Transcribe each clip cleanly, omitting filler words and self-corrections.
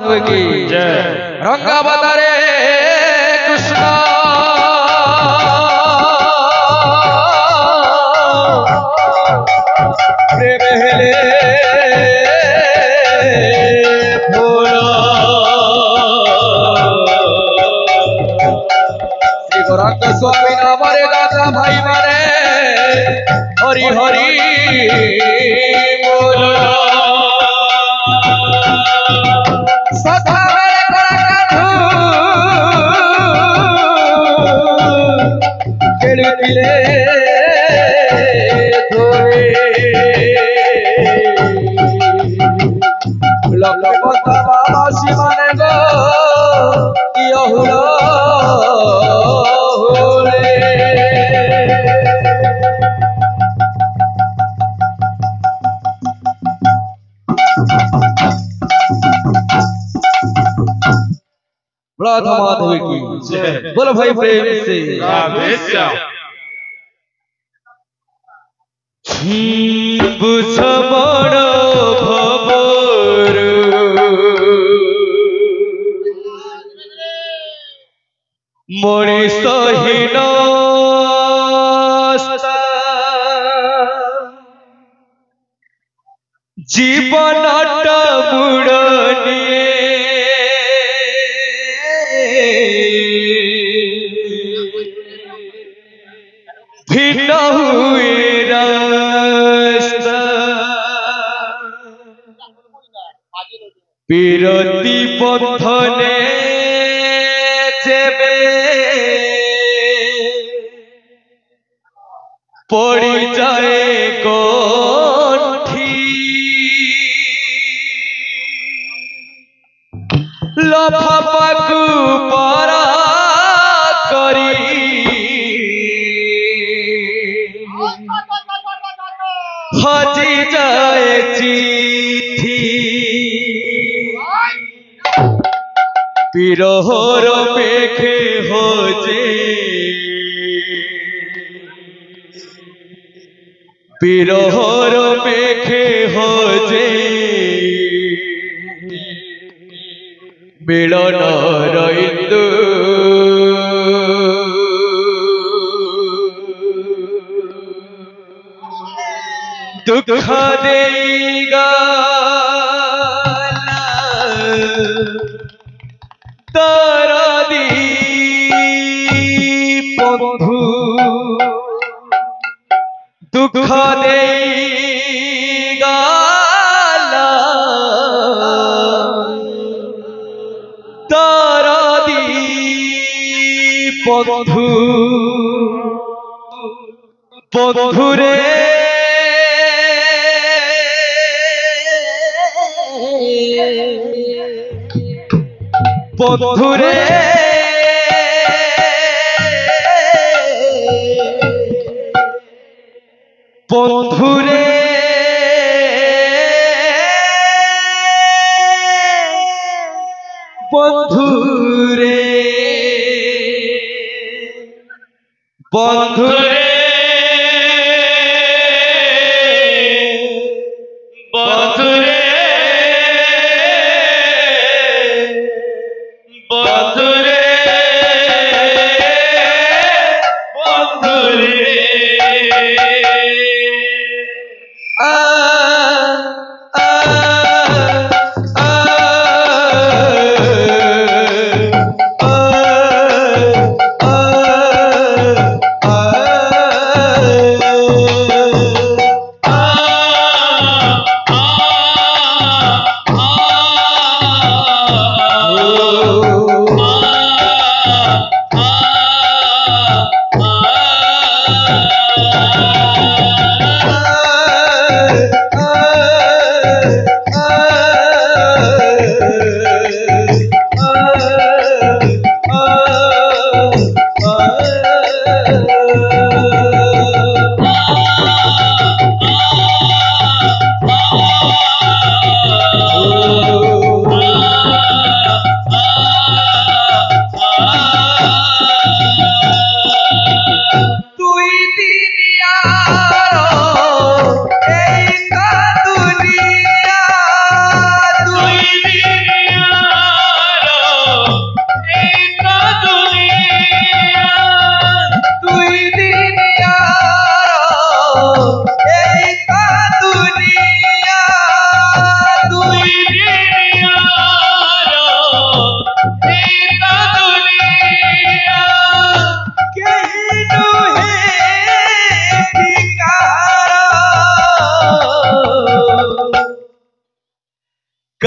की जय। रंगावतारे कृष्ण प्रेम हेले भोला श्री गौरांग स्वामी नामरे दादा भाई माने हरि हरि बोला माधव की जय। बोलो भाई प्रेम से बुझमण भवर मणिषहीन जीवन मुड़नी भिन्न हुए रास्ता विरति बंधने जेबे पड़ी जाए गंठी लफाफाकू पारा करी हजी जाए चिट्ठी पिरहर मेघे होजे पिरहर मेघे होजे मिलन रइंदु दुख देगा तारा दी बंधु दुख देगा तारा दी बंधु बंधु रे बंधु रे बंधु रे बंधु रे बंधु रे बंधु रे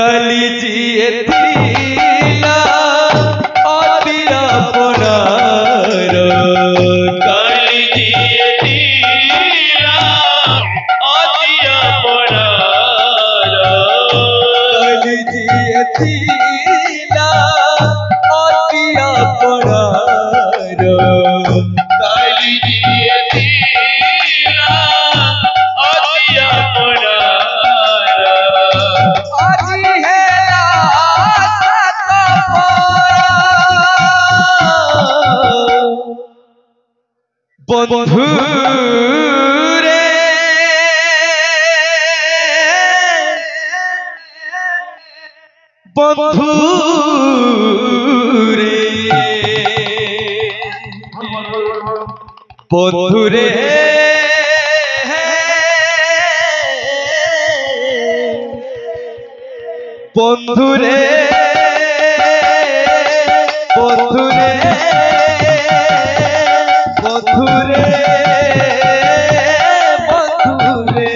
काली जिए थीला आदिया पनार काली जिए थीला आदिया पनार काली जिए थीला आदिया पनार काली जिए थीला आदिया पनार आजी है बंधु रे बंधु रे बंधु रे बंधु रे बंधु रे बंधु रे बंधु रे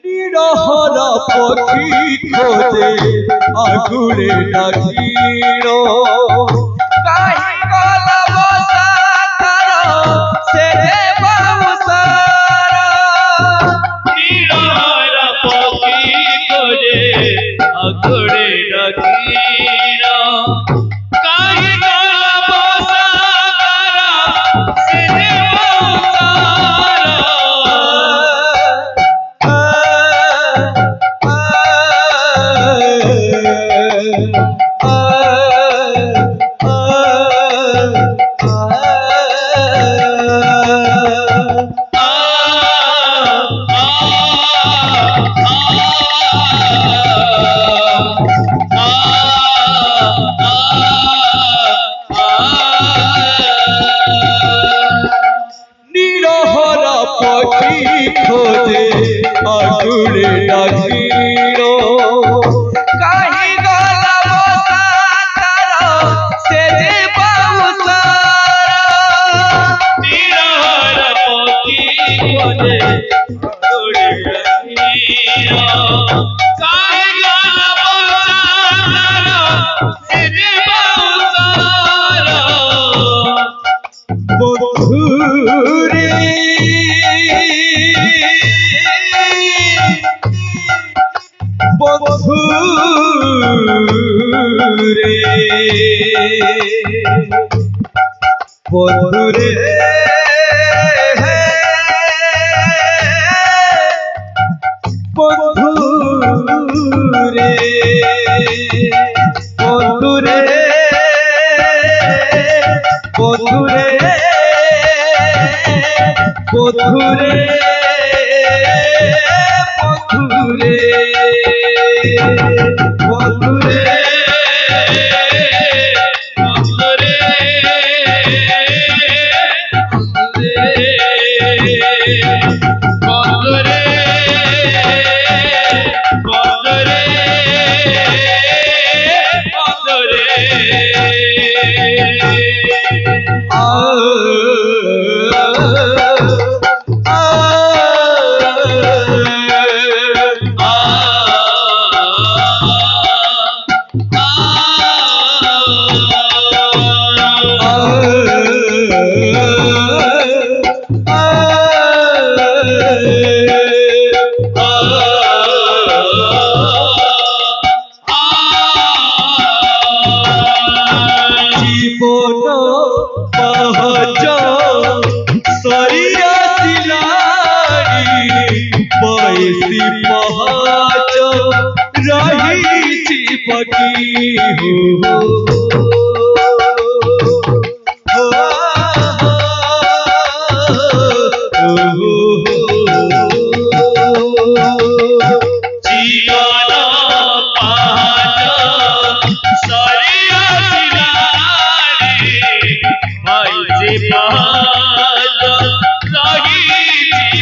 निरहरा पक्षी खोजे आगुड़े डाकीरो काहे गला बसा तारा से रे बाउसारा निरहरा पक्षी खोजे आगुड़े डाकीरो काहे गला बसा तारा से रे बाउसारा निरहरा पक्षी खोजे आगुड़े डाकीरो काहे गला बसा तारा से रे बाउसारा निरहरा पक्षी खोजे आगुड़े डाकीरो काहे गला बसा तारा से रे बाउसारा बंधु रे बंधु रे बंधु रे बंधु रे बंधु रे बंधु रे बंधु रे बंधु रे बंधु रे भाई जी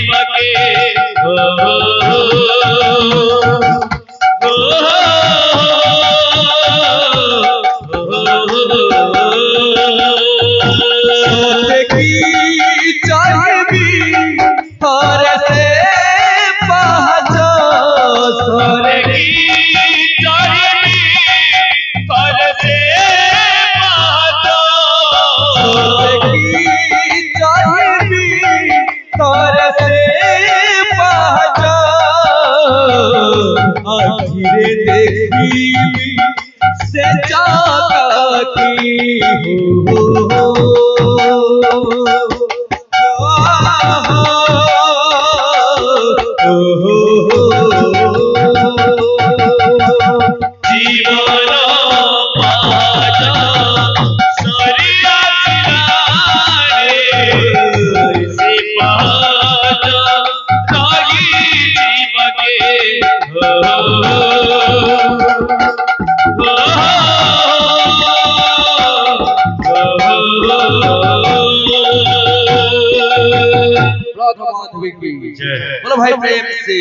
बोलो भाई प्रेम से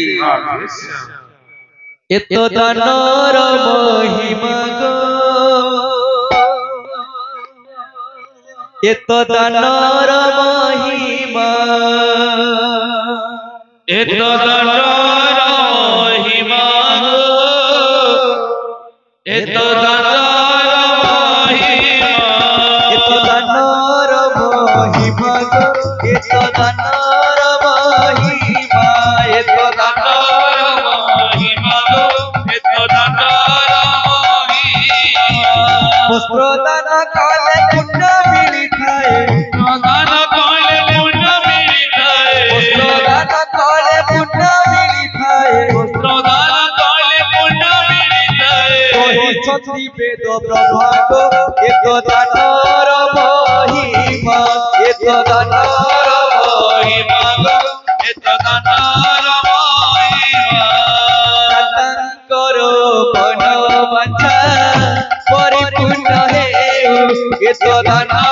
इतो दानर महिमा गो इतो दानर महिमा इतो दानर महिमा इतो दानर महिमा इतो दानर महिमा गो इतो दानर महिमा इतो दानर महिमा गो इतो दानर महिमा प्रदान काले पुण्य मिलिथाए प्रदान काले पुण्य मिलिथाए प्रदान काले पुण्य मिलिथाए प्रदान काले पुण्य मिलिथाए कहि छति वेद ब्रह्मांड एक दानर महिमा एक दानर महिमा गो एक दानर महिमा तांकर मन वांछा परिपूर्ण हे एक दानर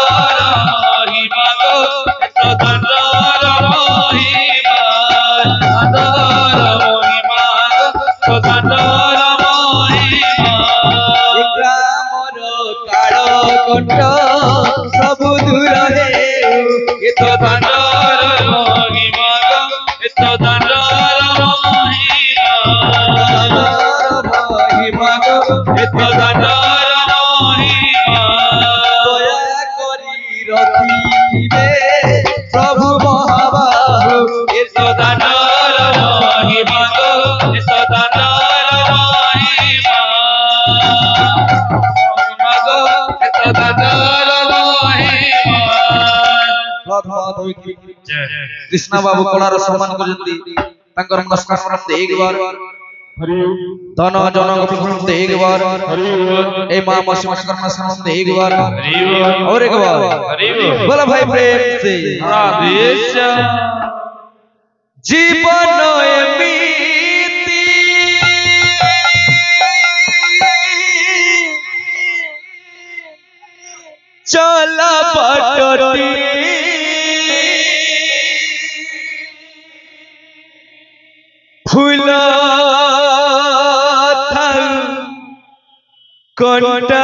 महिमा गो एक दानर महिमा दानर महिमा गो दानर महिमा ग्रामर काल कंठ सब दूर हे एक दानर महिमा गो एक दानर महिमा महिमा गो एक दानर महिमा दया करी रखिबे प्रभु महाबाहु एक दानर महिमा गो एक दानर महिमा महिमा गो एक दानर महिमा कृष्णा बाबू कलार सम्मान करजंती तांकर नमस्कार करते एक बार धन जनक प्रभुते एक बार ए मां मसीह कर्म समते एक बार और एक बार बोला भाई प्रेम से जीवन एमिति चला बाटती फूल कंटा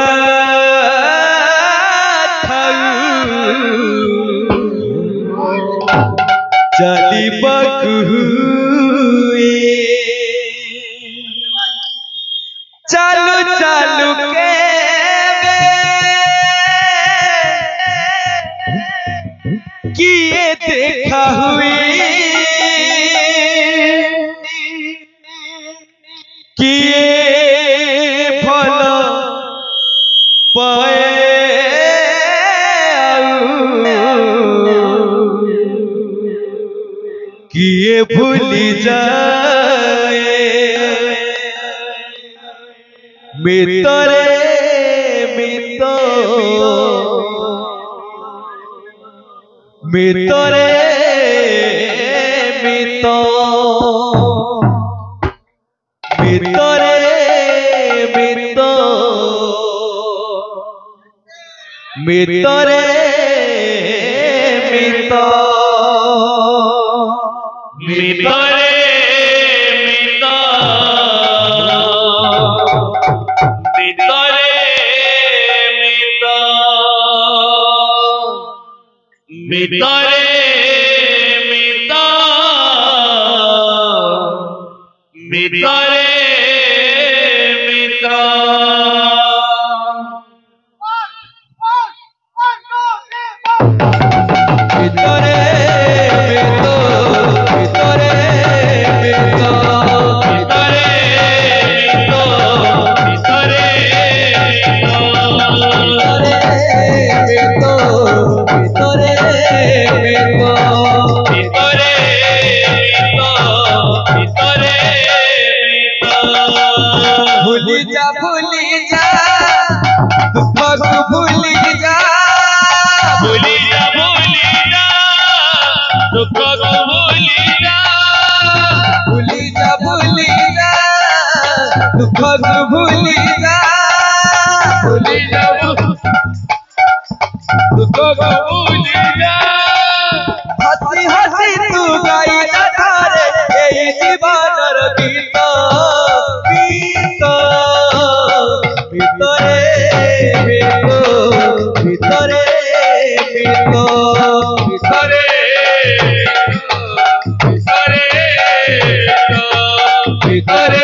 चली बकुए चालू चालू के किए देखा हुई किए फल पाए किए भूली जाए मितरे मितरे मितरे मितरे मितरे ভিতরে মিতা ভিতরে মিতা हसी हसी तू गाई धारे जीवन गीत गीत भितरे भितरे भितरे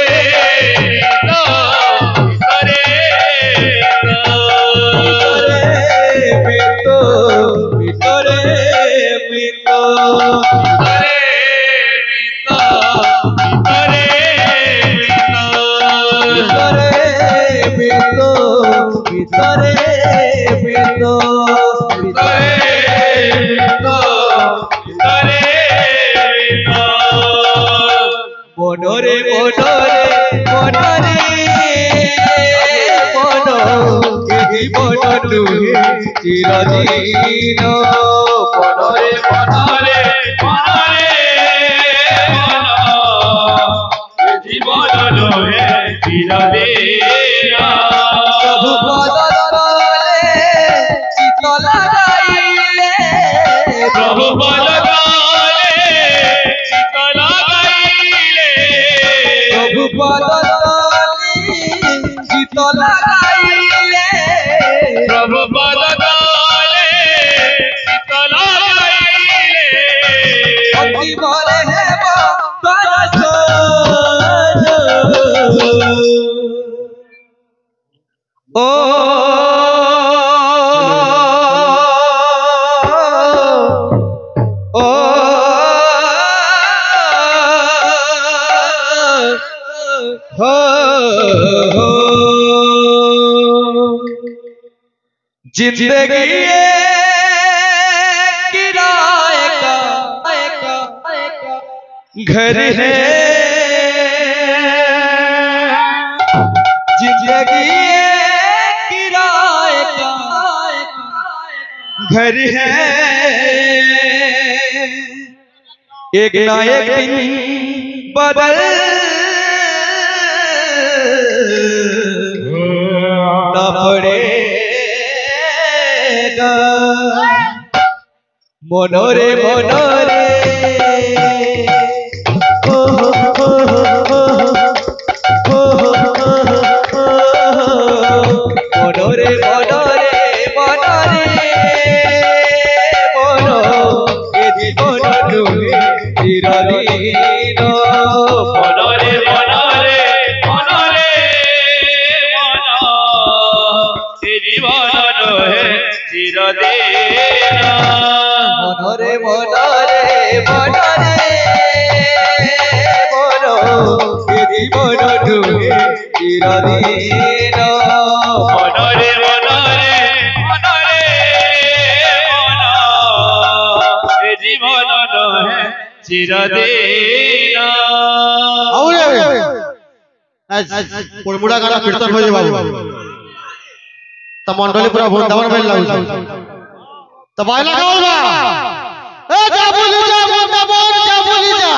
भितरे मनोरे मनोरे मनोरे मनो जीवन नुहे चिरदीन मनोरे मनोरे জীবন নহে চিরদিন प्रभु पद तले चित लगाइले প্রভু পদ তলে চিত লাগাইলে प्रभु पद तले चित लगाइले প্রভু পদ তলে চিত লাগাইলে अति बले हेब परस ओ ओ हो जिंदगी किराए का घर है जिंदगी किराए का घर है एक ना एक दिन बदल ना पड़ेगा मनोरे मनोरे मनोरे मनोरे मनोरे मनो ये जीवन नुहे चिरदीन মনরে মনরে মনরে মন এ জীবন নহে চিরদিন मनोरे मनोरे मनोरे मनो ये जीवन नुहे चिरदीन মনরে মনরে মনরে মন এ জীবন নহে চিরদিন मुड़ा गाना कीर्तन हो जाए बाबू तो मंडली पूरा वृंदावन में लागू तो बायला गाओ बा ए जाबुली जा वृंदावन जाबुली जा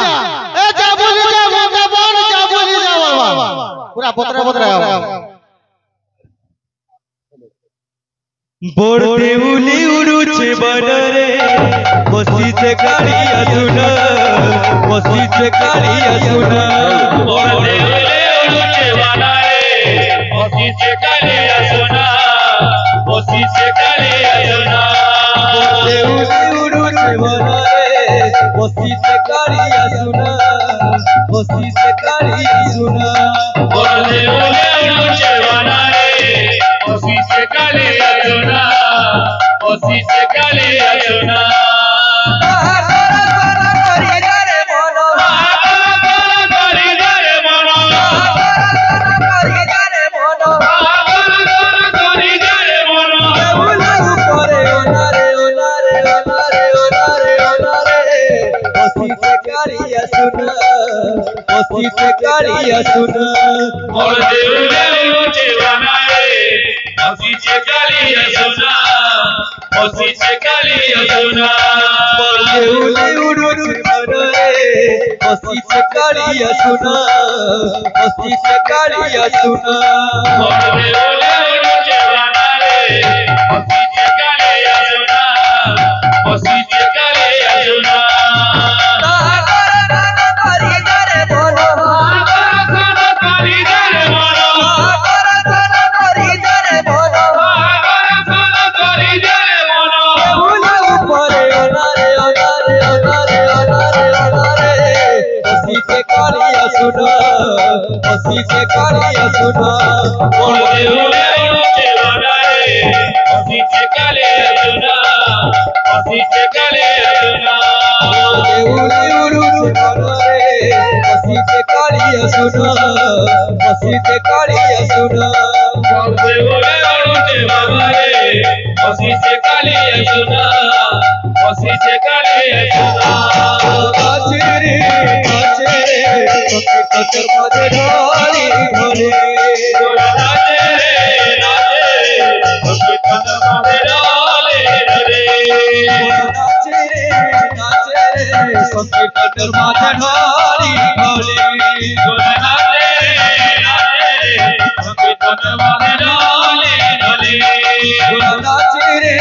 ए जाबुली जा वृंदावन जाबुली जा बाबा पूरा पत्र गाओ बोड़ते उली उरुचे बनरे मस्ती से कालिया सुना मस्ती से कालिया सुना बोलते हुए उड़ते बनाए मस्ती से कालिया सुना मस्ती से कालिया सुना बोड़ते उली उरुचे বসিতে কারিয়া শুনা বসিতে কারিয়া শুনা বলতে বলে উঠছে বানারে বসিতে কালিয়া সোনা বসিতে কালিয়া সোনা বসিতে কারিয়া শুনা বলতে বলে উঠছে বানারে বসিতে কালিয়া সোনা বসিতে কালিয়া সোনা দেউলে উড়ুছে মনরে বসিতে কারিয়া শুনা বসিতে কারিয়া শুনা বলতে বলে উঠছে বানারে বসিতে কালিয়া সোনা বসিতে কালিয়া সোনা বসিতে কারিয়া শুনা বলতে বলে উঠছে বানারে বসিতে কালিয়া সোনা বসিতে কালিয়া সোনা দেউলে উড়ুছে মনরে বসিতে কারিয়া শুনা বসিতে কারিয়া শুনা বলতে বলে উঠছে বানারে বসিতে কালিয়া সোনা বসিতে কালিয়া সোনা নাচে রে সঙ্গীতের মাঝে ঢালি ঢলে নাচে রে নাচে সঙ্গীত মাঝে ঢলে ঢলে নাচে রে সঙ্গীতের মাঝে ঢালি ঢলে নাচে নাচে সঙ্গীত মাঝে ঢলে ঢলে নাচে রে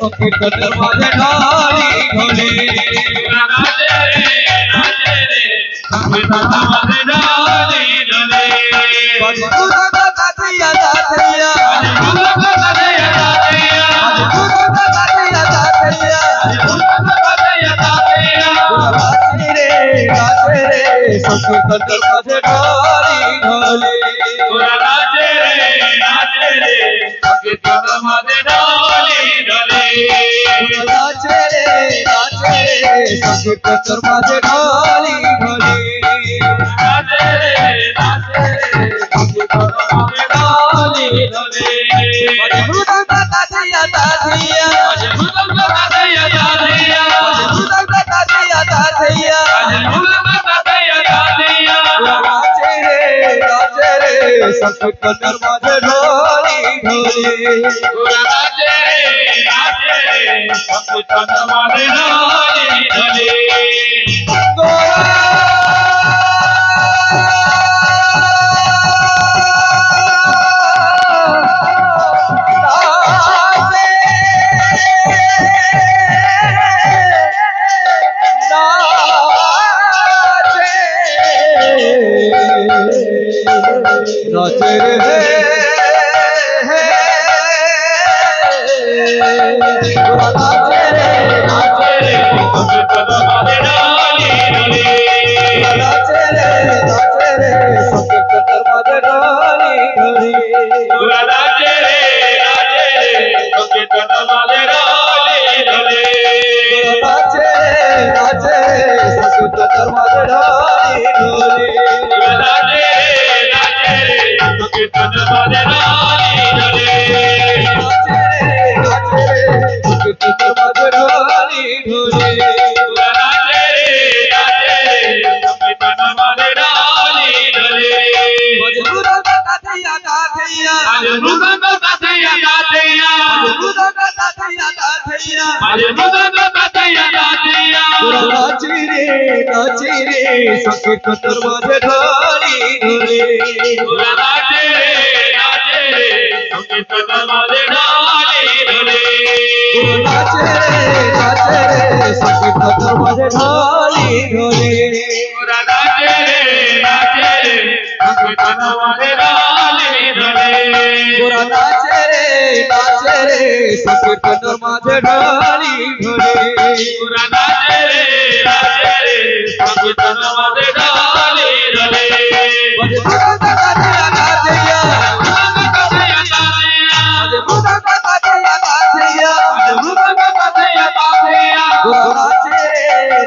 সঙ্গীতের মাঝে ঢালি ঢলে নাচে রে নাচে রে সঙ্গীত মাঝে ঢলে ঢলে বাজুদা কাতিয়া দাতিয়া বাজুদা কাতিয়া দাতিয়া বাজুদা কাতিয়া দাতিয়া কাতিয়া দাতিয়া নাচে রে সঙ্গীতের মাঝে ঢালি ঢলে নাচে রে সঙ্গীত মাঝে ঢলে ঢলে নাচে রে সঙ্গীতের মাঝে ঢালি ঢলে নাচে রে সঙ্গীত মাঝে ঢলে ঢলে বাজুদা কাতিয়া দাতিয়া বাজুদা কাতিয়া দাতিয়া বাজুদা কাতিয়া দাতিয়া বাজুদা কাতিয়া দাতিয়া নাচে রে সঙ্গীতের মাঝে ঢালি ঢলে নাচে রে সঙ্গীত মাঝে ঢলে ঢলে নাচে রে নাচে রে নাচে রে সঙ্গীত মাঝে ঢলে ঢলে নাচে রে সঙ্গীতের মাঝে ঢালি ঢলে নাচে রে সঙ্গীত মাঝে ঢলে ঢলে নাচে রে সঙ্গীতের মাঝে ঢালি ঢলে নাচে রে সঙ্গীত মাঝে ঢলে ঢলে নাচে রে সঙ্গীতের মাঝে ঢালি ঢলে নাচে রে সঙ্গীত মাঝে ঢলে ঢলে বাজুদা কাতিয়া দাতিয়া বাজুদা কাতিয়া দাতিয়া বাজুদা কাতিয়া দাতিয়া বাজুদা কাতিয়া দাতিয়া নাচে রে সঙ্গীতের মাঝে ঢালি ঢলে নাচে রে সঙ্গীত মাঝে ঢলে ঢলে নাচে রে সঙ্গীতের মাঝে ঢালি ঢলে নাচে রে সংকীর্তন মাঝে ঢালি ঢালি গোরা নাচে রে সংকীর্তন মাঝে ঢালি ঢালি গোরা নাচে রে সংকীর্তন মাঝে ঢালি ঢালি বাজে মুদা কাজিয়া নাচিয়া গোরা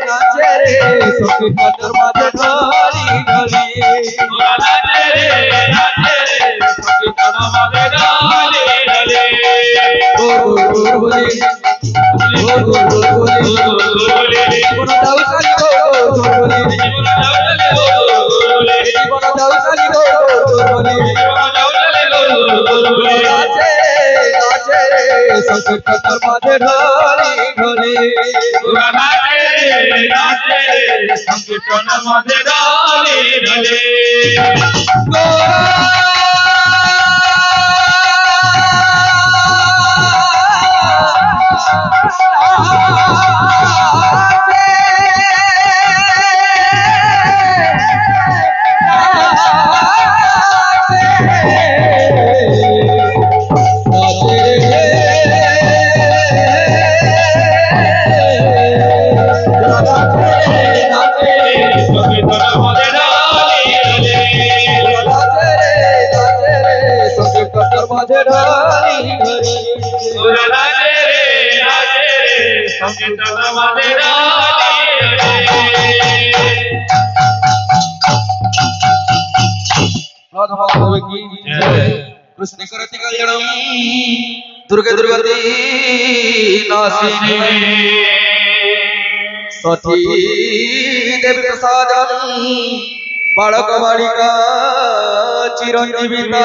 নাচে রে সংকীর্তন মাঝে ঢালি ঢালি গোরা নাচে রে সংকীর্তন মাঝে ঢালি ঢালি বলি জীবন দাও চালি গো বলি জীবন দাও চালি গো বলি নাচে রে সংকীর্তন মাঝে ঢালি ঢালি সংকীর্তন মাঝে ঢালি ঢালি সংকীর্তন মাঝে कृष्ण करति कल्याणम दुर्गे दुर्गति नासिनी सती देवी प्रसादम बालक बालिका चिरंजीविता।